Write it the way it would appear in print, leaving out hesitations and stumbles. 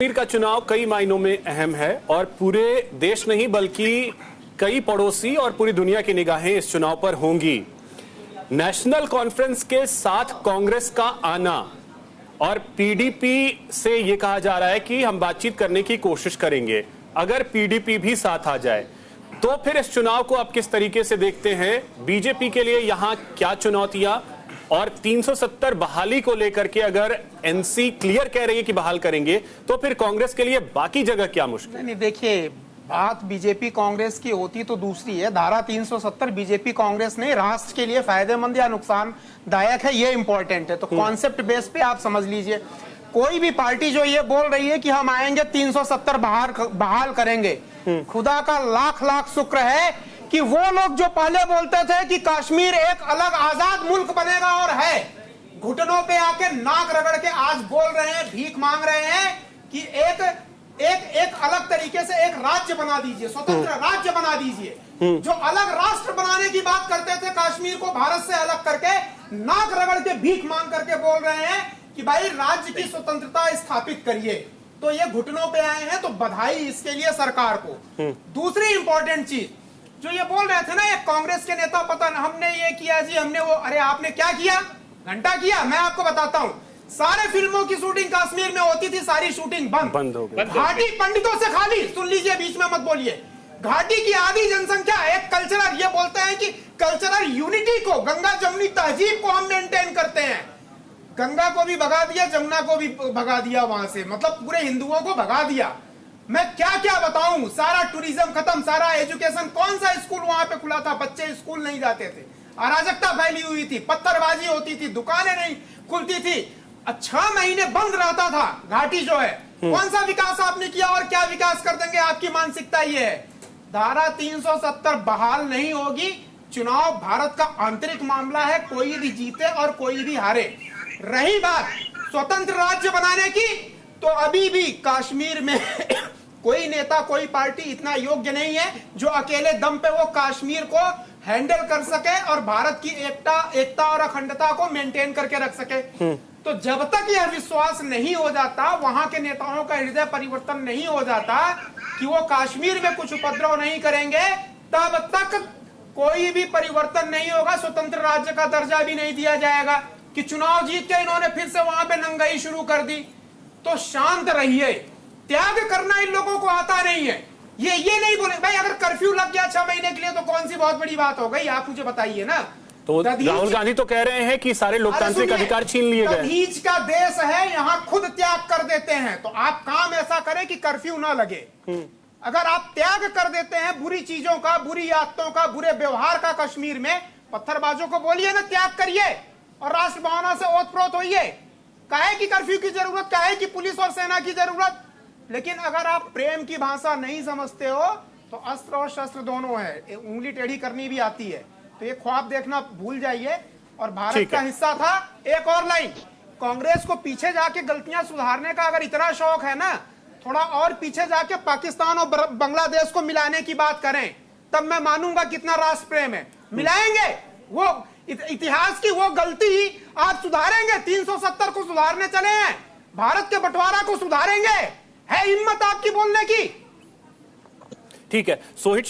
कश्मीर का चुनाव कई मायनों में अहम है और पूरे देश नहीं बल्कि कई पड़ोसी और पूरी दुनिया की निगाहें इस चुनाव पर होंगी। नेशनल कॉन्फ्रेंस के साथ कांग्रेस का आना और पीडीपी से यह कहा जा रहा है कि हम बातचीत करने की कोशिश करेंगे। अगर पीडीपी भी साथ आ जाए तो फिर इस चुनाव को आप किस तरीके से देखते हैं? बीजेपी के लिए यहां क्या चुनौतियां और 370 बहाली को लेकर के अगर एनसी क्लियर कह रही है कि बहाल करेंगे तो फिर कांग्रेस के लिए बाकी जगह क्या मुश्किल? नहीं, देखिए, बात बीजेपी कांग्रेस की होती तो दूसरी है। धारा 370 बीजेपी कांग्रेस नहीं, राष्ट्र के लिए फायदेमंद या नुकसानदायक है, ये इंपॉर्टेंट है। तो कॉन्सेप्ट बेस पे आप समझ लीजिए, कोई भी पार्टी जो ये बोल रही है कि हम आएंगे 370 बहाल करेंगे, खुदा का लाख लाख शुक्र है कि वो लोग जो पहले बोलते थे कि कश्मीर एक अलग आजाद मुल्क बनेगा और है, घुटनों पे आके नाक रगड़ के आज बोल रहे हैं, भीख मांग रहे हैं कि एक अलग तरीके से एक राज्य बना दीजिए, स्वतंत्र राज्य बना दीजिए। जो अलग राष्ट्र बनाने की बात करते थे कश्मीर को भारत से अलग करके, नाक रगड़ के भीख मांग करके बोल रहे हैं कि भाई राज्य की स्वतंत्रता स्थापित करिए। तो ये घुटनों पे आए हैं, तो बधाई इसके लिए सरकार को। दूसरी इंपॉर्टेंट चीज जो ये बोल रहे थे ना, ये कांग्रेस के नेता, पता न हमने ये किया जी, हमने वो, अरे आपने क्या किया? घंटा किया। मैं आपको बताता हूँ, सारे फिल्मों की शूटिंग कश्मीर में होती थी, सारी शूटिंग बंद हो गई। घाटी पंडितों से खाली, सुन लीजिए, बीच में मत बोलिए। घाटी की आधी जनसंख्या एक कल्चरल, ये बोलते हैं कि कल्चरल यूनिटी को, गंगा जमुनी तहजीब को हम मेंटेन करते हैं। गंगा को भी भगा दिया, जमुना को भी भगा दिया वहां से, मतलब पूरे हिंदुओं को भगा दिया। मैं क्या क्या बताऊं, सारा टूरिज्म खत्म, सारा एजुकेशन, कौन सा स्कूल वहां पे खुला था? बच्चे स्कूल नहीं जाते थे, अराजकता फैली हुई थी, पत्थरबाजी होती थी, दुकानें नहीं खुलती थी, 6 महीने बंद रहता था घाटी जो है। कौन सा विकास आपने किया और क्या विकास कर देंगे? आपकी मानसिकता ये है। धारा 370 बहाल नहीं होगी। चुनाव भारत का आंतरिक मामला है, कोई भी जीते और कोई भी हारे। रही बात स्वतंत्र राज्य बनाने की, तो अभी भी कश्मीर में कोई नेता, कोई पार्टी इतना योग्य नहीं है जो अकेले दम पे वो कश्मीर को हैंडल कर सके और भारत की एकता और अखंडता को मेंटेन करके रख सके। तो जब तक यह विश्वास नहीं हो जाता, वहां के नेताओं का हृदय परिवर्तन नहीं हो जाता कि वो कश्मीर में कुछ उपद्रव नहीं करेंगे, तब तक कोई भी परिवर्तन नहीं होगा। स्वतंत्र राज्य का दर्जा भी नहीं दिया जाएगा कि चुनाव जीत के इन्होंने फिर से वहां पे नंगाई शुरू कर दी। तो शांत रहिए, त्याग करना इन लोगों को आता नहीं है। ये नहीं बोले भाई अगर कर्फ्यू लग गया 6 महीने के लिए तो कौन सी बहुत बड़ी बात हो गई, आप मुझे बताइए ना। तो राहुल गांधी तो कह रहे हैं कि सारे लोकतांत्रिक अधिकार छीन लिए गए। बीच का देश है, यहाँ खुद त्याग कर देते हैं। तो आप काम ऐसा करें कि कर्फ्यू ना लगे। अगर आप त्याग कर देते हैं बुरी चीजों का, बुरी आदतों का, बुरे व्यवहार का कश्मीर में, पत्थरबाजों को बोलिए ना त्याग करिए और राष्ट्र भावना से ओतप्रोत होइए। काहे की कर्फ्यू की जरूरत, काहे की पुलिस और सेना की जरूरत? लेकिन अगर आप प्रेम की भाषा नहीं समझते हो तो अस्त्र और शस्त्र दोनों है, उंगली टेढ़ी करनी भी आती है। तो ये ख्वाब देखना भूल जाइए। और भारत का हिस्सा था। एक और लाइन, कांग्रेस को पीछे जाके गलतियां सुधारने का अगर इतना शौक है ना, थोड़ा और पीछे जाके पाकिस्तान और बांग्लादेश को मिलाने की बात करें, तब मैं मानूंगा कितना राष्ट्र प्रेम है। मिलाएंगे, वो इतिहास की वो गलती आप सुधारेंगे। 370 को सुधारने चले हैं, भारत के बंटवारा को सुधारेंगे। है हिम्मत आपकी बोलने की? ठीक है, सोहित।